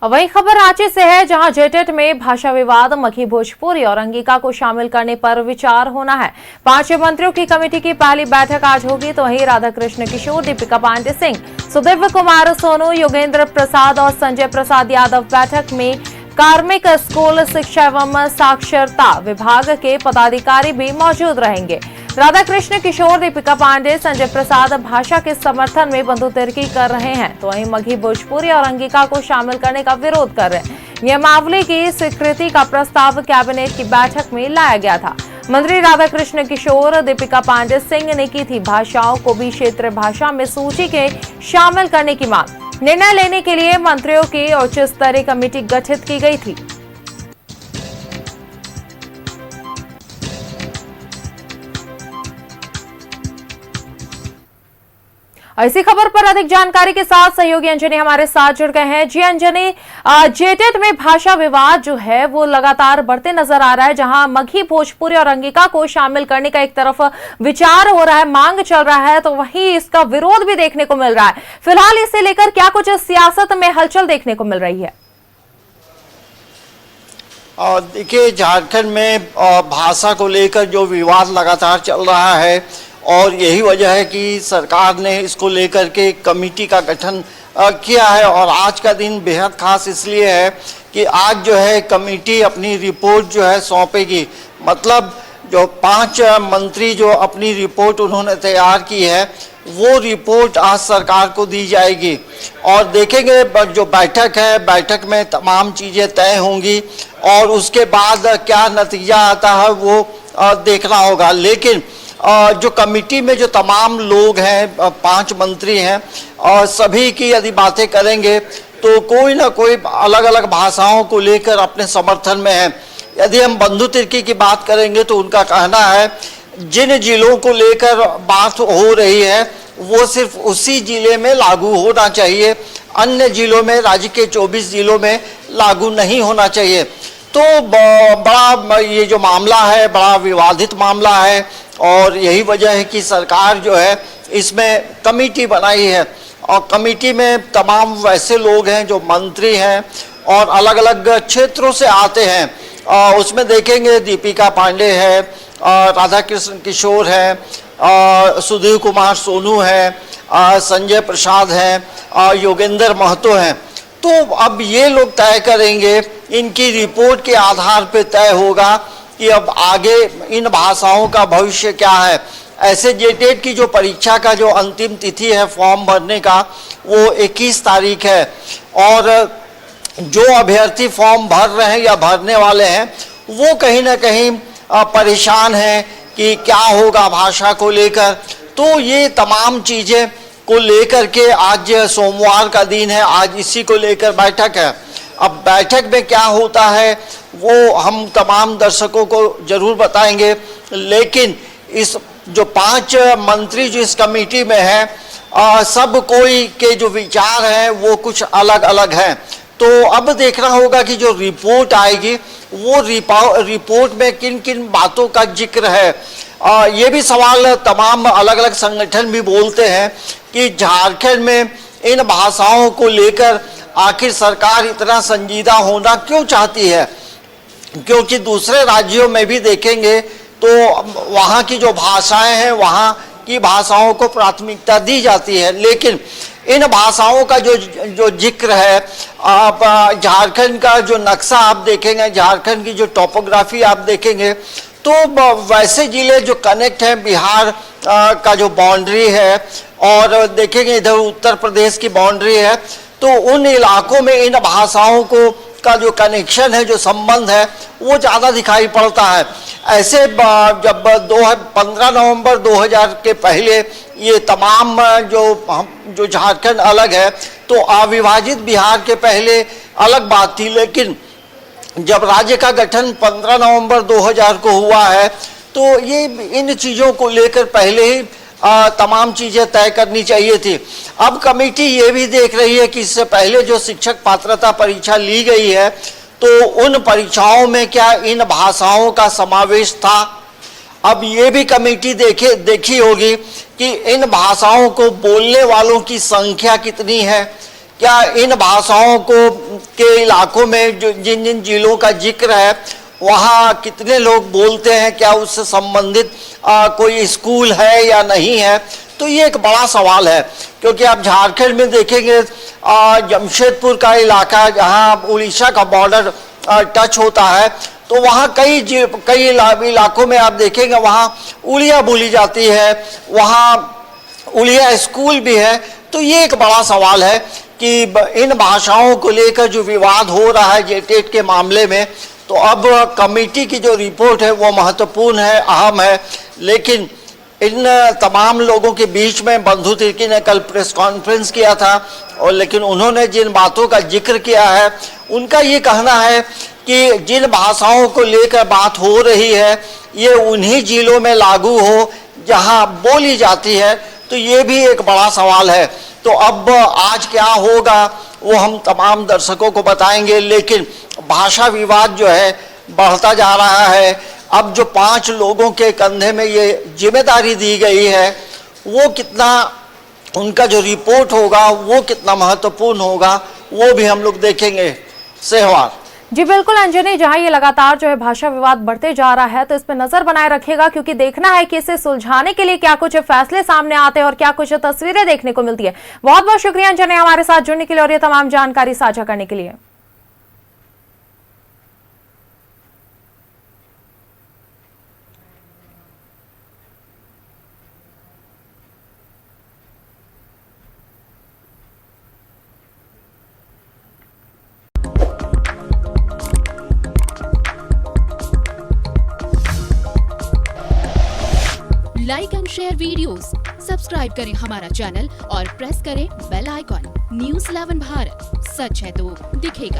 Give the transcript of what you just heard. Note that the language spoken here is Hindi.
वही खबर रांची से है, जहां जेटेट में भाषा विवाद, मगही भोजपुरी और अंगिका को शामिल करने पर विचार होना है। 5 मंत्रियों की कमेटी की पहली बैठक आज होगी। तो वहीं राधाकृष्ण किशोर, दीपिका पांडे सिंह, सुदिव्य कुमार सोनू, योगेंद्र प्रसाद और संजय प्रसाद यादव बैठक में कार्मिक, स्कूल शिक्षा एवं साक्षरता विभाग के पदाधिकारी भी मौजूद रहेंगे। राधाकृष्ण किशोर, दीपिका पांडे, संजय प्रसाद भाषा के समर्थन में बंधुतिरकी कर रहे हैं, तो वहीं मगही भोजपुरी और अंगिका को शामिल करने का विरोध कर रहे हैं। नियमावली की स्वीकृति का प्रस्ताव कैबिनेट की बैठक में लाया गया था। मंत्री राधाकृष्ण किशोर, दीपिका पांडे सिंह ने की थी भाषाओं को भी क्षेत्रीय भाषा में सूची के शामिल करने की मांग। निर्णय लेने के लिए मंत्रियों की उच्च स्तरीय कमेटी गठित की गई थी। इसी खबर पर अधिक जानकारी के साथ सहयोगी अंजनी हमारे साथ जुड़ गए हैं। जी अंजनी, जेटेट में भाषा विवाद जो है वो लगातार बढ़ते नजर आ रहा है, जहां मगही भोजपुरी और अंगिका को शामिल करने का एक तरफ विचार हो रहा है, मांग चल रहा है, तो वहीं इसका विरोध भी देखने को मिल रहा है। फिलहाल इसे लेकर क्या कुछ सियासत में हलचल देखने को मिल रही है? देखिए, झारखंड में भाषा को लेकर जो विवाद लगातार चल रहा है और यही वजह है कि सरकार ने इसको लेकर के कमेटी का गठन किया है। और आज का दिन बेहद खास इसलिए है कि आज जो है कमेटी अपनी रिपोर्ट जो है सौंपेगी। मतलब जो 5 मंत्री जो अपनी रिपोर्ट उन्होंने तैयार की है वो रिपोर्ट आज सरकार को दी जाएगी और देखेंगे जो बैठक है, बैठक में तमाम चीज़ें तय होंगी और उसके बाद क्या नतीजा आता है वो देखना होगा। लेकिन जो कमेटी में जो तमाम लोग हैं, 5 मंत्री हैं और सभी की यदि बातें करेंगे तो कोई ना कोई अलग अलग भाषाओं को लेकर अपने समर्थन में है। यदि हम बंधुतिरकी की बात करेंगे तो उनका कहना है जिन जिलों को लेकर बात हो रही है वो सिर्फ उसी जिले में लागू होना चाहिए, अन्य जिलों में, राज्य के 24 जिलों में लागू नहीं होना चाहिए। तो बड़ा ये जो मामला है बड़ा विवादित मामला है और यही वजह है कि सरकार जो है इसमें कमेटी बनाई है और कमेटी में तमाम वैसे लोग हैं जो मंत्री हैं और अलग अलग क्षेत्रों से आते हैं। उसमें देखेंगे दीपिका पांडे है, राधाकृष्ण किशोर है, सुधीर कुमार सोनू है, संजय प्रसाद हैं, योगेंद्र महतो हैं। तो अब ये लोग तय करेंगे, इनकी रिपोर्ट के आधार पर तय होगा कि अब आगे इन भाषाओं का भविष्य क्या है। ऐसे जेटेट की जो परीक्षा का जो अंतिम तिथि है फॉर्म भरने का वो 21 तारीख है और जो अभ्यर्थी फॉर्म भर रहे हैं या भरने वाले हैं वो कहीं ना कहीं परेशान हैं कि क्या होगा भाषा को लेकर। तो ये तमाम चीज़ें को लेकर के आज सोमवार का दिन है, आज इसी को लेकर बैठक है। अब बैठक में क्या होता है वो हम तमाम दर्शकों को जरूर बताएंगे, लेकिन इस जो 5 मंत्री जो इस कमेटी में है सब कोई के जो विचार हैं वो कुछ अलग अलग हैं। तो अब देखना होगा कि जो रिपोर्ट आएगी वो रिपोर्ट में किन किन बातों का जिक्र है। ये भी सवाल तमाम अलग अलग संगठन भी बोलते हैं कि झारखंड में इन भाषाओं को लेकर आखिर सरकार इतना संजीदा होना क्यों चाहती है, क्योंकि दूसरे राज्यों में भी देखेंगे तो वहाँ की जो भाषाएं हैं वहाँ की भाषाओं को प्राथमिकता दी जाती है, लेकिन इन भाषाओं का जो जिक्र है, आप झारखंड का जो नक्शा आप देखेंगे, झारखंड की जो टोपोग्राफी आप देखेंगे तो वैसे जिले जो कनेक्ट हैं बिहार का जो बाउंड्री है और देखेंगे इधर उत्तर प्रदेश की बाउंड्री है, तो उन इलाकों में इन भाषाओं को का जो कनेक्शन है, जो संबंध है वो ज़्यादा दिखाई पड़ता है। ऐसे जब 15 नवंबर 2000 के पहले ये तमाम जो झारखंड अलग है तो अविभाजित बिहार के पहले अलग बात थी, लेकिन जब राज्य का गठन 15 नवंबर 2000 को हुआ है तो ये इन चीज़ों को लेकर पहले ही तमाम चीज़ें तय करनी चाहिए थी। अब कमेटी ये भी देख रही है कि इससे पहले जो शिक्षक पात्रता परीक्षा ली गई है तो उन परीक्षाओं में क्या इन भाषाओं का समावेश था। अब ये भी कमेटी देखी होगी कि इन भाषाओं को बोलने वालों की संख्या कितनी है, क्या इन भाषाओं को के इलाकों में जो जिन जिन जिलों का जिक्र है वहाँ कितने लोग बोलते हैं, क्या उससे संबंधित कोई स्कूल है या नहीं है, तो ये एक बड़ा सवाल है। क्योंकि आप झारखंड में देखेंगे जमशेदपुर का इलाका जहाँ उड़ीसा का बॉर्डर टच होता है, तो वहाँ कई इलाकों में आप देखेंगे वहाँ उड़िया बोली जाती है, वहाँ उड़िया स्कूल भी है। तो ये एक बड़ा सवाल है कि इन भाषाओं को लेकर जो विवाद हो रहा है जेटेट के मामले में, तो अब कमेटी की जो रिपोर्ट है वो महत्वपूर्ण है, अहम है। लेकिन इन तमाम लोगों के बीच में बंधु तिर्की ने कल प्रेस कॉन्फ्रेंस किया था, और लेकिन उन्होंने जिन बातों का जिक्र किया है उनका ये कहना है कि जिन भाषाओं को लेकर बात हो रही है ये उन्हीं जिलों में लागू हो जहां बोली जाती है। तो ये भी एक बड़ा सवाल है। तो अब आज क्या होगा वो हम तमाम दर्शकों को बताएंगे, लेकिन भाषा विवाद जो है बढ़ता जा रहा है। अब जो 5 लोगों के कंधे में ये जिम्मेदारी दी गई है वो कितना, उनका जो रिपोर्ट होगा वो कितना महत्वपूर्ण होगा वो भी हम लोग देखेंगे। सेहवाग जी बिल्कुल अंजनी, जहां ये लगातार जो है भाषा विवाद बढ़ते जा रहा है तो इस पर नजर बनाए रखिएगा, क्योंकि देखना है कि इसे सुलझाने के लिए क्या कुछ फैसले सामने आते हैं और क्या कुछ तस्वीरें देखने को मिलती है। बहुत बहुत शुक्रिया अंजनी हमारे साथ जुड़ने के लिए और ये तमाम जानकारी साझा करने के लिए। Like and share videos, subscribe करें हमारा चैनल और प्रेस करें बेल आइकॉन। न्यूज़ 11 भारत, सच है तो दिखेगा।